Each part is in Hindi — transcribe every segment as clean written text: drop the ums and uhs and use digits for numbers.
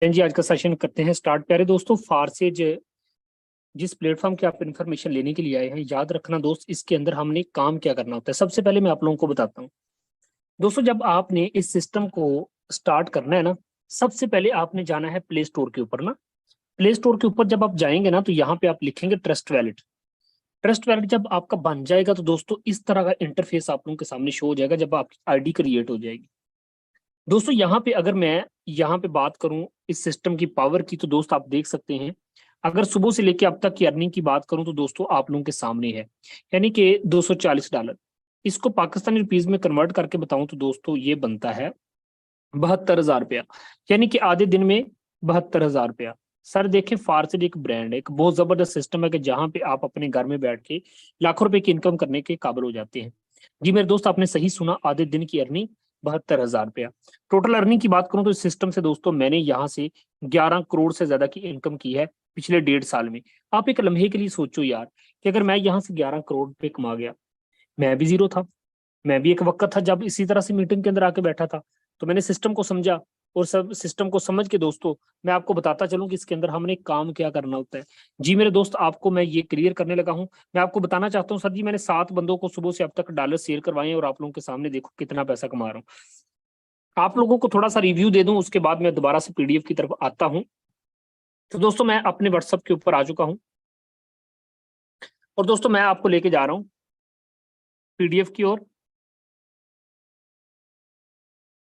जी आज का सेशन करते हैं स्टार्ट। प्यारे दोस्तों, फारसेज जिस प्लेटफॉर्म की आप इन्फॉर्मेशन लेने के लिए आए हैं, याद रखना दोस्त, इसके अंदर हमने काम क्या करना होता है। सबसे पहले मैं आप लोगों को बताता हूँ दोस्तों, जब आपने इस सिस्टम को स्टार्ट करना है ना, सबसे पहले आपने जाना है प्ले स्टोर के ऊपर ना। प्ले स्टोर के ऊपर जब आप जाएंगे ना, तो यहाँ पे आप लिखेंगे ट्रस्ट वैलेट। ट्रस्ट वैलेट जब आपका बन जाएगा तो दोस्तों इस तरह का इंटरफेस आप लोगों के सामने शो हो जाएगा जब आपकी आईडी क्रिएट हो जाएगी। दोस्तों यहाँ पे अगर मैं यहाँ पे बात करूं इस सिस्टम की पावर की, तो दोस्त आप देख सकते हैं, अगर सुबह से लेके अब तक की अर्निंग की बात करूं तो दोस्तों आप लोगों के सामने है, यानी कि $240। इसको पाकिस्तानी रुपीज में कन्वर्ट करके बताऊं तो दोस्तों ये बनता है 72,000 रुपया, यानी कि आधे दिन में 72,000 रुपया। सर देखें, फारसेड एक ब्रांड है, एक बहुत जबरदस्त सिस्टम है कि जहां पे आप अपने घर में बैठ के लाखों रुपए की इनकम करने के काबिल हो जाते हैं। जी मेरे दोस्त, आपने सही सुना, आधे दिन की अर्निंग 72,000 रुपया। टोटल अर्निंग की बात करूं तो इस सिस्टम से दोस्तों मैंने यहाँ से 11 करोड़ से ज्यादा की इनकम की है पिछले 1.5 साल में। आप एक लम्हे के लिए सोचो यार, कि अगर मैं यहाँ से 11 करोड़ रुपए कमा गया, मैं भी जीरो था। मैं भी एक वक्त था जब इसी तरह से मीटिंग के अंदर आके बैठा था, तो मैंने सिस्टम को समझा, और सब सिस्टम को समझ के दोस्तों मैं आपको बताता चलूं कि इसके अंदर हमने काम क्या करना होता है। जी मेरे दोस्त, आपको मैं ये क्लियर करने लगा हूं। मैं आपको बताना चाहता हूं सर जी, मैंने 7 बंदों को सुबह से अब तक डॉलर शेयर करवाए हैं, और आप लोगों के सामने देखो कितना पैसा कमा रहा हूँ। आप लोगों को थोड़ा सा रिव्यू दे दूं, उसके बाद मैं दोबारा से पीडीएफ की तरफ आता हूं। तो दोस्तों मैं अपने व्हाट्सएप के ऊपर आ चुका हूं, और दोस्तों मैं आपको लेके जा रहा हूं पीडीएफ की ओर।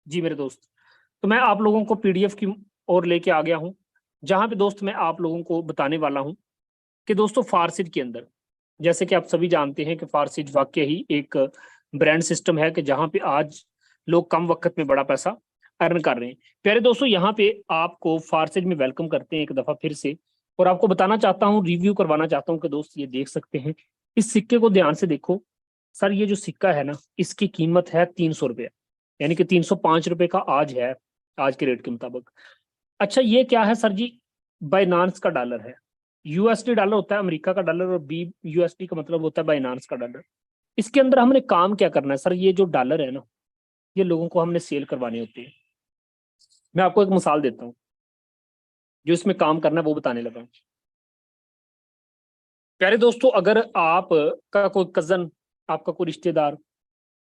जी मेरे दोस्त, तो मैं आप लोगों को पीडीएफ की ओर लेके आ गया हूं, जहां पे दोस्त मैं आप लोगों को बताने वाला हूं कि दोस्तों फारसिड के अंदर, जैसे कि आप सभी जानते हैं कि फारसिड वाकई ही एक ब्रांड सिस्टम है कि जहां पे आज लोग कम वक्त में बड़ा पैसा अर्न कर रहे हैं। प्यारे दोस्तों, यहाँ पे आपको फारसिड में वेलकम करते हैं एक दफा फिर से, और आपको बताना चाहता हूँ, रिव्यू करवाना चाहता हूँ कि दोस्त ये देख सकते हैं, इस सिक्के को ध्यान से देखो। सर ये जो सिक्का है ना, इसकी कीमत है 300 रुपया, यानी कि 305 रुपए का आज है, आज के रेट के मुताबिक। अच्छा ये क्या है सर जी? बाइनांस का डॉलर है। यूएसडी डॉलर होता है अमेरिका का डॉलर, और बी यूएसडी का मतलब होता है बाइनांस का डॉलर। इसके अंदर हमने काम क्या करना है सर? ये जो डॉलर है ना, ये लोगों को हमने सेल करवाने होते हैं। मैं आपको एक मिसाल देता हूँ, जो इसमें काम करना है वो बताने लगा हूं। प्यारे दोस्तों, अगर आप का कोई कजन, आपका कोई रिश्तेदार,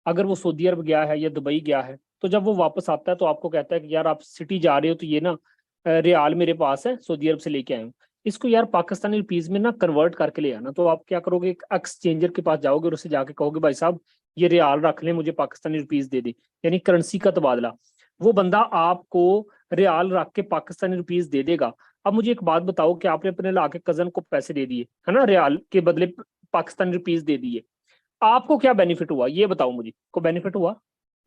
अगर वो सऊदी अरब गया है या दुबई गया है, तो जब वो वापस आता है तो आपको कहता है कि यार आप सिटी जा रहे हो, तो ये ना रियाल मेरे पास है, सऊदी अरब से लेके आए हूँ, इसको यार पाकिस्तानी रुपीज में ना कन्वर्ट करके ले आना। तो आप क्या करोगे? एक एक्सचेंजर के पास जाओगे और उससे जाके कहोगे भाई साहब ये रियाल रख लें, मुझे पाकिस्तानी रुपीज दे दे, यानी करेंसी का तबादला। वो बंदा आपको रियाल रख के पाकिस्तानी रुपीज दे देगा। अब मुझे एक बात बताओ कि आपने अपने लाके कजन को पैसे दे दिए है ना, रियाल के बदले पाकिस्तानी रुपीज दे दिए, आपको क्या बेनिफिट हुआ? ये बताओ मुझे, को बेनिफिट हुआ?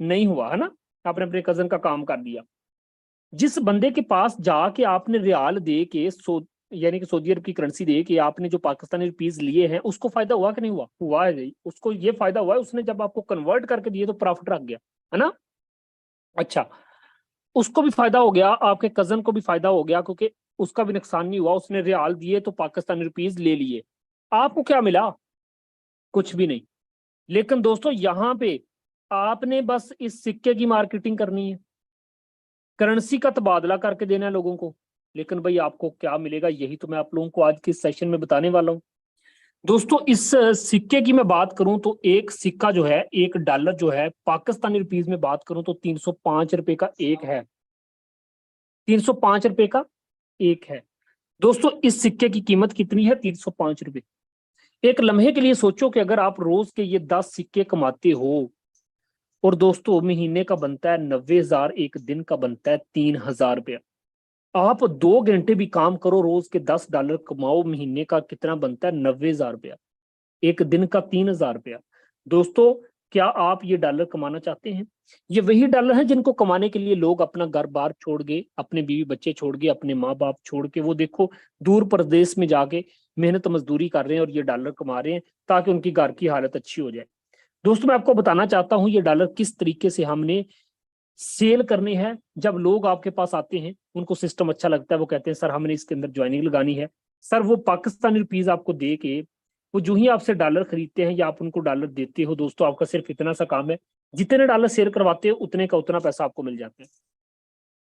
नहीं हुआ है ना। आपने अपने कजन का काम कर दिया। जिस बंदे के पास जाके आपने रियाल दे के यानी कि सऊदी अरब की करेंसी दे के आपने जो पाकिस्तानी रुपीज लिए हैं, उसको फायदा हुआ कि नहीं हुआ? हुआ है जी, उसको ये फायदा हुआ है, उसने जब आपको कन्वर्ट करके दिए तो प्रॉफिट रख गया है ना। अच्छा, उसको भी फायदा हो गया, आपके कजन को भी फायदा हो गया, क्योंकि उसका भी नुकसान नहीं हुआ, उसने रियाल दिए तो पाकिस्तानी रुपीज ले लिए। आपको क्या मिला? कुछ भी नहीं। लेकिन दोस्तों यहाँ पे आपने बस इस सिक्के की मार्केटिंग करनी है, करेंसी का तबादला करके देना है लोगों को। लेकिन भाई आपको क्या मिलेगा, यही तो मैं आप लोगों को आज के सेशन में बताने वाला हूँ। दोस्तों इस सिक्के की मैं बात करूं तो एक सिक्का जो है, एक डॉलर जो है, पाकिस्तानी रुपीज में बात करूं तो 305 रुपए का एक है। 305 रुपए का एक है। दोस्तों इस सिक्के की कीमत कितनी है? 305 रुपए। एक लम्हे के लिए सोचो कि अगर आप रोज के ये 10 सिक्के कमाते हो, और दोस्तों महीने का बनता है 90,000, एक दिन का बनता है 3,000 रुपया। आप 2 घंटे भी काम करो, रोज के $10 कमाओ, महीने का कितना बनता है? 90,000 रुपया। एक दिन का 3,000 रुपया। दोस्तों क्या आप ये डॉलर कमाना चाहते हैं? ये वही डॉलर है जिनको कमाने के लिए लोग अपना घर बार छोड़ गए, अपने बीवी बच्चे छोड़ गए, अपने माँ बाप छोड़ के, वो देखो दूर प्रदेश में जाके मेहनत मजदूरी कर रहे हैं और ये डॉलर कमा रहे हैं, ताकि उनकी घर की हालत अच्छी हो जाए। दोस्तों मैं आपको बताना चाहता हूं ये डॉलर किस तरीके से हमने सेल करने हैं। जब लोग आपके पास आते हैं, उनको सिस्टम अच्छा लगता है, वो कहते हैं सर हमने इसके अंदर ज्वाइनिंग लगानी है। सर वो पाकिस्तानी रुपीज आपको दे के, वो जो ही आपसे डॉलर खरीदते हैं या आप उनको डॉलर देते हो, दोस्तों आपका सिर्फ इतना सा काम है, जितने डॉलर सेल करवाते हो उतने का उतना पैसा आपको मिल जाता है।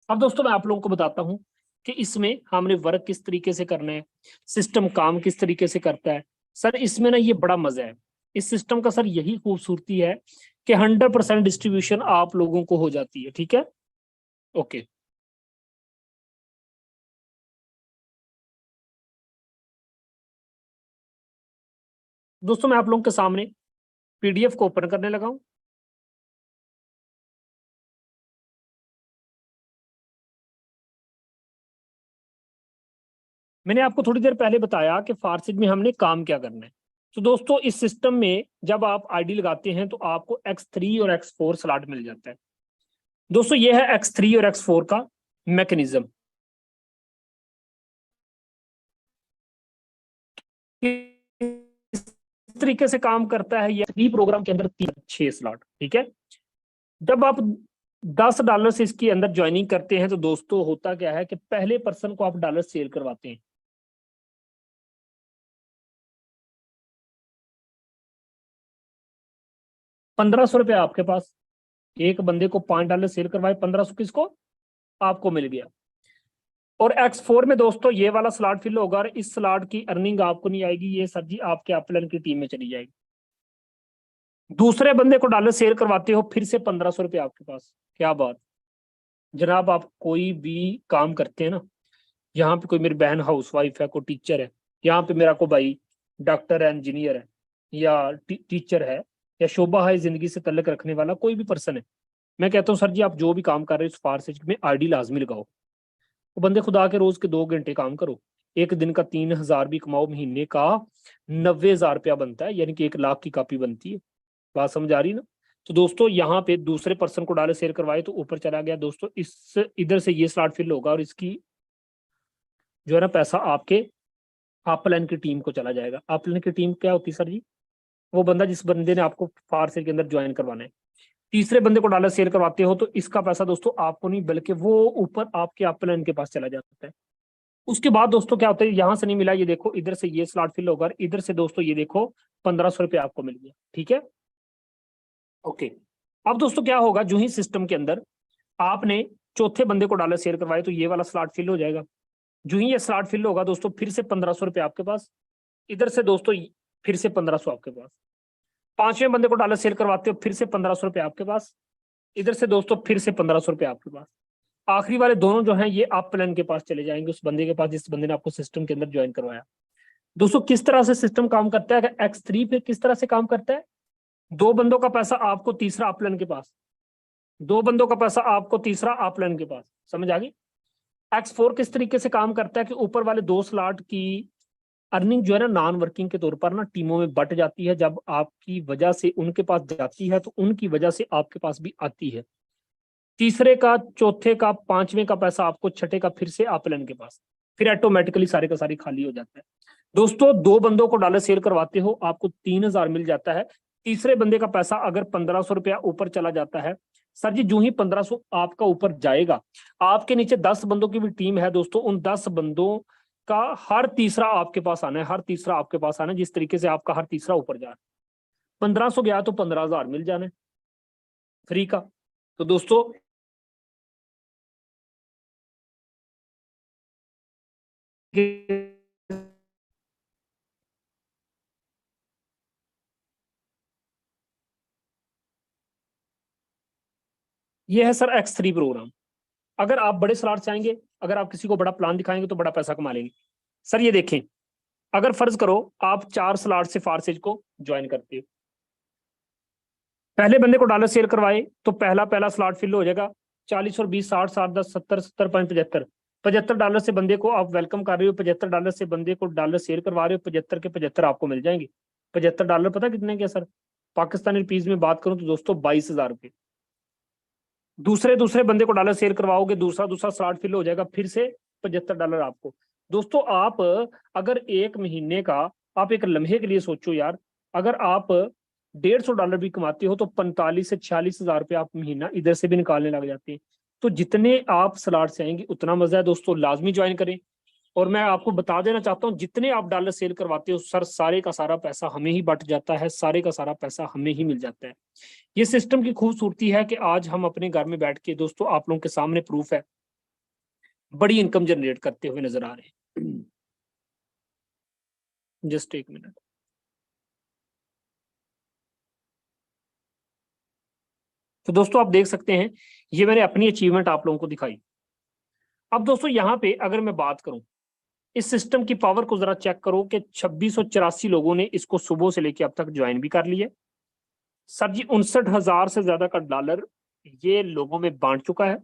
अब दोस्तों मैं आप लोगों को बताता हूँ कि इसमें हमने वर्क किस तरीके से करना है, सिस्टम काम किस तरीके से करता है। सर इसमें ना ये बड़ा मजा है इस सिस्टम का, सर यही खूबसूरती है कि 100% डिस्ट्रीब्यूशन आप लोगों को हो जाती है। ठीक है, ओके। दोस्तों मैं आप लोगों के सामने पीडीएफ को ओपन करने लगा हूं। मैंने आपको थोड़ी देर पहले बताया कि फारसिज में हमने काम क्या करना है। तो दोस्तों इस सिस्टम में जब आप आईडी लगाते हैं तो आपको X3 और X4 स्लॉट मिल जाता है। दोस्तों ये है X3 और X4 का मैकेनिज्म। इस तरीके से काम करता है ये थ्री प्रोग्राम के अंदर 6 स्लॉट। ठीक है, जब आप $10 से इसके अंदर ज्वाइनिंग करते हैं तो दोस्तों होता क्या है कि पहले पर्सन को आप डॉलर सेल करवाते हैं। 1500 रुपये आपके पास, एक बंदे को $5 सेल करवाए, 1500 किसको, आपको मिल गया। और X4 में दोस्तों ये वाला स्लॉट फिल होगा और इस स्लॉट की अर्निंग आपको नहीं आएगी, ये सर जी आपके अपलन की टीम में चली जाएगी। दूसरे बंदे को डॉलर सेल करवाते हो, फिर से 1500 रुपये आपके पास। क्या बात जनाब, आप कोई भी काम करते हैं ना, यहाँ पे कोई मेरी बहन हाउस वाइफ है, कोई टीचर है, यहाँ पे मेरा कोई भाई डॉक्टर है, इंजीनियर है, या टीचर है, या शोभा है जिंदगी से तल्लक रखने वाला कोई भी पर्सन है, मैं कहता हूँ सर जी आप जो भी काम कर रहे हो उस फारसिज में आईडी लाजमी लगाओ। वो बंदे खुदा के रोज के 2 घंटे काम करो, एक दिन का 3000 भी कमाओ, महीने का 90,000 रुपया बनता है, यानी कि 1 लाख की कॉपी बनती है। बात समझ आ रही ना। तो दोस्तों यहाँ पे दूसरे पर्सन को डॉलर शेयर करवाए तो ऊपर चला गया दोस्तों, इस इधर से ये स्लॉट फिल होगा और इसकी जो है ना पैसा आपके अपलाइन की टीम को चला जाएगा। अपलाइन की टीम क्या होती है सर जी, वो बंदा जिस बंदे ने आपको फारसेल के अंदर ज्वाइन करवाना है। तीसरे बंदे को डॉलर शेयर करवाते हो तो इसका पैसा दोस्तों आपको नहीं बल्कि वो ऊपर आपके अपलाइन के पास चला जाता है। उसके बाद दोस्तों क्या होता है, यहां से नहीं मिला, ये देखो इधर से ये स्लॉट फिल होगा, इधर से दोस्तों ये देखो 1500 रुपये आपको मिल गया। ठीक है, ओके। अब दोस्तों क्या होगा, जो ही सिस्टम के अंदर आपने चौथे बंदे को डॉलर शेयर करवाए तो ये वाला स्लॉट फिल हो जाएगा। जो ही ये स्लॉट फिल होगा दोस्तों फिर से 1500 रुपये आपके पास, इधर से दोस्तों फिर से 1500 आपके पास। पांचवें बंदे को डॉलर शेयर करवाते हो फिर से 1500 रुपये आपके पास, इधर से दोस्तों फिर से 1500 रुपये आपके पास। आखिरी वाले दोनों जो हैं ये आप प्लान के पास चले जाएंगे, उस बंदे के पास जिस बंदे ने आपको सिस्टम के अंदर ज्वाइन करवाया। दोस्तों किस तरह से सिस्टम काम करता है, X3 पे किस तरह से काम करता है, दो बंदों का पैसा आपको, तीसरा अपलाइन के पास, दो बंदों का पैसा आपको, तीसरा अपलाइन के पास। समझ आ गई। X4 किस तरीके से काम करता है कि ऊपर वाले 2 स्लॉट की अर्निंग जो है ना नॉन वर्किंग के तौर पर ना टीमों में बट जाती है, जब आपकी वजह से उनके पास जाती है तो उनकी वजह से आपके पास भी आती है। तीसरे का, चौथे का, पांचवें का पैसा आपको, छठे का फिर से अपलाइन के पास, फिर ऑटोमेटिकली सारे का सारी खाली हो जाता है। दोस्तों दो बंदों को डॉलर शेयर करवाते हो आपको 3000 मिल जाता है। तीसरे बंदे का पैसा अगर 1500 रुपया ऊपर चला जाता है, सर जी जो ही 1500 आपका ऊपर जाएगा, आपके नीचे 10 बंदों की भी टीम है दोस्तों, उन 10 बंदों का हर तीसरा आपके पास आना है, हर तीसरा आपके पास आना है, जिस तरीके से आपका हर तीसरा ऊपर जा रहा है। 1500 गया तो 15,000 मिल जाना है फ्री का। तो दोस्तों ये है सर X3 प्रोग्राम। अगर आप बड़े स्लॉट चाहेंगे, अगर आप किसी को बड़ा प्लान दिखाएंगे तो बड़ा पैसा कमा लेंगे। सर ये देखें, अगर फर्ज करो आप 4 स्लॉट से फारसेज को ज्वाइन करते हो, पहले बंदे को डॉलर शेयर करवाए तो पहला पहला स्लॉट फिल हो जाएगा। 40 और 20, 60, 60, 10, 70, 70, 75 से बंदे को आप वेलकम कर रहे हो, $75 से बंदे को डॉलर शेयर करवा रहे हो, 75 के 75 आपको मिल जाएंगे। $75 पता कितने के सर, पाकिस्तानी रुपीज में बात करूं तो दोस्तों 22,000 रुपये। दूसरे दूसरे बंदे को डॉलर शेयर करवाओगे, दूसरा दूसरा स्लॉट फिल हो जाएगा, फिर से $75 आपको। दोस्तों आप अगर एक महीने का, आप एक लम्हे के लिए सोचो यार, अगर आप $150 भी कमाते हो तो 45 से 46,000 रुपये आप महीना इधर से भी निकालने लग जाते हैं। तो जितने आप स्लॉट से आएंगे उतना मजा है दोस्तों, लाजमी ज्वाइन करें। और मैं आपको बता देना चाहता हूँ जितने आप डॉलर सेल करवाते हो सर, सारे का सारा पैसा हमें ही बट जाता है, सारे का सारा पैसा हमें ही मिल जाता है। ये सिस्टम की खूबसूरती है कि आज हम अपने घर में बैठ के दोस्तों आप लोगों के सामने प्रूफ है बड़ी इनकम जनरेट करते हुए नजर आ रहे हैं। जस्ट एक मिनट। तो दोस्तों आप देख सकते हैं, ये मैंने अपनी अचीवमेंट आप लोगों को दिखाई। अब दोस्तों यहाँ पे अगर मैं बात करूं, इस सिस्टम की पावर को जरा चेक करो कि 2684 लोगों ने इसको सुबह से लेकर अब तक ज्वाइन भी कर लिया। सर जी 59,000 से ज्यादा का डॉलर ये लोगों में बांट चुका है।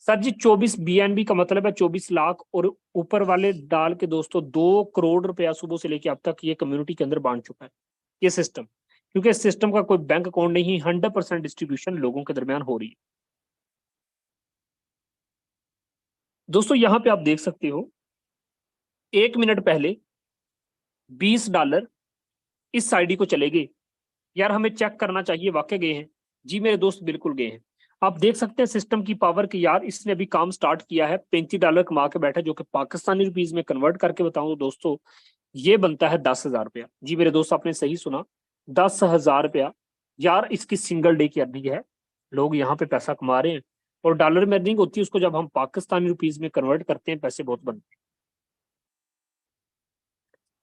सर जी 24 बीएनबी का मतलब है 24 लाख, और ऊपर वाले डाल के दोस्तों 2 करोड़ रुपया सुबह से लेकर अब तक ये कम्युनिटी के अंदर बांट चुका है ये सिस्टम। क्योंकि इस सिस्टम का कोई बैंक अकाउंट नहीं, 100% डिस्ट्रीब्यूशन लोगों के दरमियान हो रही है। दोस्तों यहाँ पे आप देख सकते हो, 1 मिनट पहले $20 इस आईडी को चले गए। यार हमें चेक करना चाहिए वाकई गए हैं। जी मेरे दोस्त बिल्कुल गए हैं। आप देख सकते हैं सिस्टम की पावर की, यार इसने अभी काम स्टार्ट किया है, $35 कमा के बैठा, जो कि पाकिस्तानी रुपीज में कन्वर्ट करके बताऊं तो दोस्तों ये बनता है 10,000 रुपया। जी मेरे दोस्त आपने सही सुना, 10,000 रुपया। यार इसकी सिंगल डे की अर्निंग है, लोग यहाँ पे पैसा कमा रहे हैं। और डॉलर में अर्निंग होती है, उसको जब हम पाकिस्तानी रुपीज में कन्वर्ट करते हैं पैसे बहुत बनते हैं।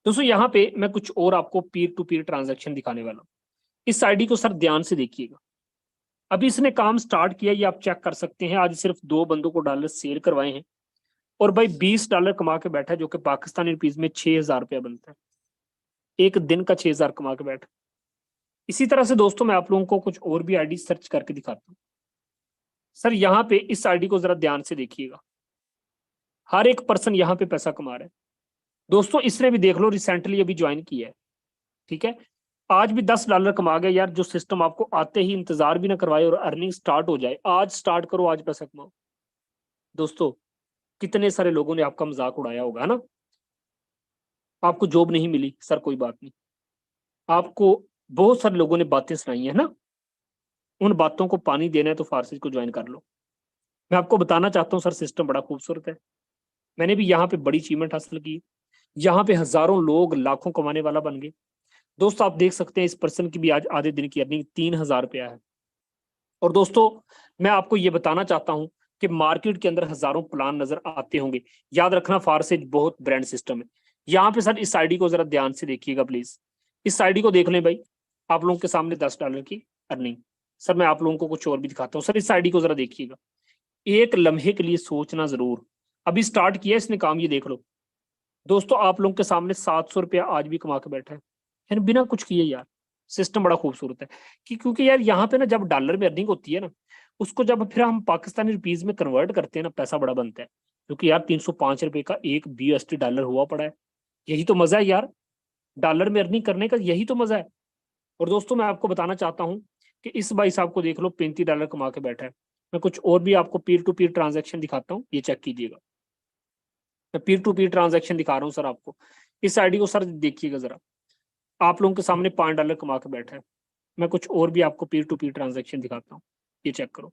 दोस्तों यहाँ पे मैं कुछ और आपको पीयर टू पीयर ट्रांजेक्शन दिखाने वाला हूँ। इस आईडी को सर ध्यान से देखिएगा, अभी इसने काम स्टार्ट किया, ये आप चेक कर सकते हैं। आज सिर्फ 2 बंदों को डॉलर सेल करवाए हैं, और भाई $20 कमा के बैठा है, जो कि पाकिस्तानी रुपीज में 6,000 रुपया बनता है। एक दिन का 6,000 कमा के बैठा। इसी तरह से दोस्तों मैं आप लोगों को कुछ और भी आईडी सर्च करके दिखाता हूँ। सर यहाँ पे इस आईडी को जरा ध्यान से देखिएगा, हर एक पर्सन यहाँ पे पैसा कमा रहा है। दोस्तों इसने भी देख लो रिसेंटली अभी ज्वाइन किया है, ठीक है। आज भी $10 कमा गया। यार जो सिस्टम आपको आते ही इंतजार भी ना करवाए और अर्निंग स्टार्ट हो जाए, आज स्टार्ट करो, आज पैसा कमाओ। दोस्तों कितने सारे लोगों ने आपका मजाक उड़ाया होगा, है ना। आपको जॉब नहीं मिली, सर कोई बात नहीं, आपको बहुत सारे लोगों ने बातें सुनाई है ना, उन बातों को पानी देना है तो फारसी को ज्वाइन कर लो। मैं आपको बताना चाहता हूँ सर सिस्टम बड़ा खूबसूरत है। मैंने भी यहाँ पे बड़ी अचीवमेंट हासिल की, यहाँ पे हजारों लोग लाखों कमाने वाला बन गए। दोस्तों आप देख सकते हैं इस पर्सन की भी आज आधे दिन की अर्निंग 3,000 रुपया है। और दोस्तों मैं आपको ये बताना चाहता हूं कि मार्केट के अंदर हजारों प्लान नजर आते होंगे, याद रखना फारसेज बहुत ब्रांड सिस्टम है। यहाँ पे सर इस आईडी को जरा ध्यान से देखिएगा प्लीज, इस आईडी को देख लें भाई, आप लोगों के सामने $10 की अर्निंग। सर मैं आप लोगों को कुछ और भी दिखाता हूँ, सर इस आईडी को जरा देखिएगा, एक लम्हे के लिए सोचना जरूर। अभी स्टार्ट किया इसने काम, ये देख लो दोस्तों, आप लोगों के सामने 700 रुपया आज भी कमा के बैठा है, यानी बिना कुछ किए। यार सिस्टम बड़ा खूबसूरत है कि क्योंकि यार यहाँ पे ना जब डॉलर में अर्निंग होती है ना, उसको जब फिर हम पाकिस्तानी रुपीज में कन्वर्ट करते हैं ना, पैसा बड़ा बनता है। क्योंकि यार 305 रुपए का एक BUSD डॉलर हुआ पड़ा है, यही तो मजा है यार, डॉलर में अर्निंग करने का यही तो मजा है। और दोस्तों मैं आपको बताना चाहता हूँ कि इस भाई साहब को देख लो, $35 कमा के बैठा है। मैं कुछ और भी आपको पीयर टू पीयर ट्रांजेक्शन दिखाता हूँ, ये चेक कीजिएगा। मैं पीयर टू पीयर ट्रांजेक्शन दिखा रहा हूँ सर आपको, इस आईडी को सर देखिएगा जरा, आप लोगों के सामने $5 कमा के बैठा है। मैं कुछ और भी आपको पीयर टू पीयर ट्रांजेक्शन दिखाता हूँ, ये चेक करो।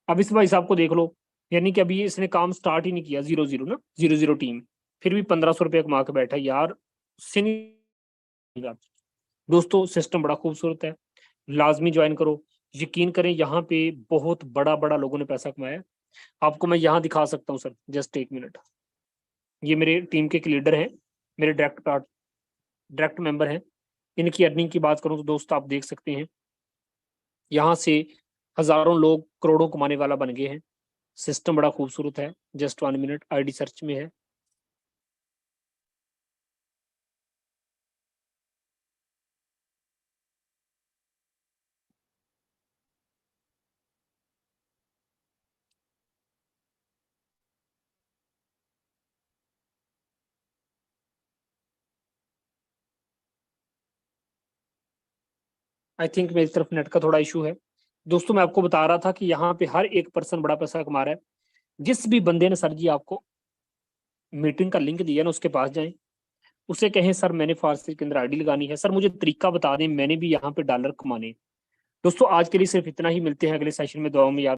अब इस भाई साहब को देख लो, यानी कि अभी इसने काम स्टार्ट ही नहीं किया, 0-0 ना, 0-0 टीम, फिर भी 1,500 रुपया कमा के बैठा है। यार दोस्तों सिस्टम बड़ा खूबसूरत है, लाजमी ज्वाइन करो। यकीन करें यहाँ पे बहुत बड़ा बड़ा लोगों ने पैसा कमाया। आपको मैं यहाँ दिखा सकता हूँ सर, जस्ट एक मिनट। ये मेरे टीम के लीडर हैं, मेरे डायरेक्ट मेंबर हैं। इनकी अर्निंग की बात करूं तो दोस्तों आप देख सकते हैं, यहाँ से हजारों लोग करोड़ों कमाने वाला बन गए हैं। सिस्टम बड़ा खूबसूरत है। जस्ट 1 मिनट, आईडी सर्च में है। आई थिंक मेरी तरफ नेट का थोड़ा इशू है। दोस्तों मैं आपको बता रहा था कि यहाँ पे हर एक पर्सन बड़ा पैसा कमा रहा है। जिस भी बंदे ने सर जी आपको मीटिंग का लिंक दिया ना, उसके पास जाएं, उसे कहें सर मैंने फारसी के अंदर आईडी लगानी है, सर मुझे तरीका बता दें, मैंने भी यहाँ पे डॉलर कमाने। दोस्तों आज के लिए सिर्फ इतना ही, मिलते हैं अगले सेशन में, दुआओं में याद